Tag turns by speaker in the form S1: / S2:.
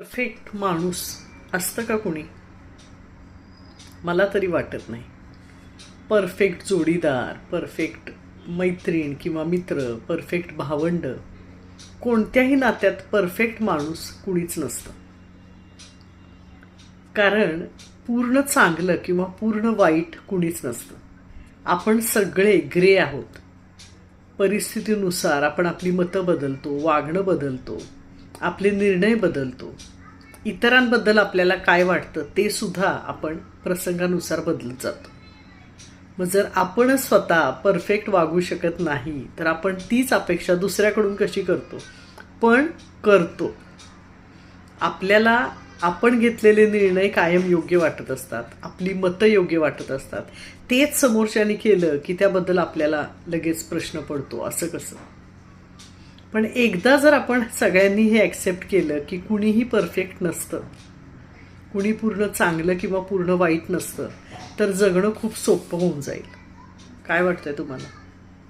S1: Perfect माणूस असतं का कुणी? मला तरी वाटत नाही. परफेक्ट जोडीदार, परफेक्ट मैत्रीण किंवा मित्र, परफेक्ट भावंड, कोणत्याही नात्यात परफेक्ट माणूस कुणीच नसतं. कारण पूर्ण चांगलं किंवा पूर्ण वाईट कुणीच नसतं. आपण सगळे ग्रे आहोत. परिस्थितीनुसार आपण आपली मतं बदलतो, वागणं बदलतो, आपले निर्णय बदलतो. इतरांबद्दल आपल्याला काय वाटतं ते सुद्धा आपण प्रसंगानुसार बदलत जातो. मग जर आपणच स्वतः परफेक्ट वागू शकत नाही तर आपण तीच अपेक्षा दुसऱ्याकडून कशी करतो? पण करतो. आपल्याला आपण घेतलेले निर्णय कायम योग्य वाटत असतात, आपली मतं योग्य वाटत असतात. तेच समोरच्याने केलं की त्याबद्दल आपल्याला लगेच प्रश्न पडतो, असं कसं? पण एकदा जर आपण सगळ्यांनी हे ॲक्सेप्ट केलं की कुणीही परफेक्ट नसतं, कुणी पूर्ण चांगलं किंवा पूर्ण वाईट नसतं, तर जगणं खूप सोपं होऊन जाईल. काय वाटतंय तुम्हाला?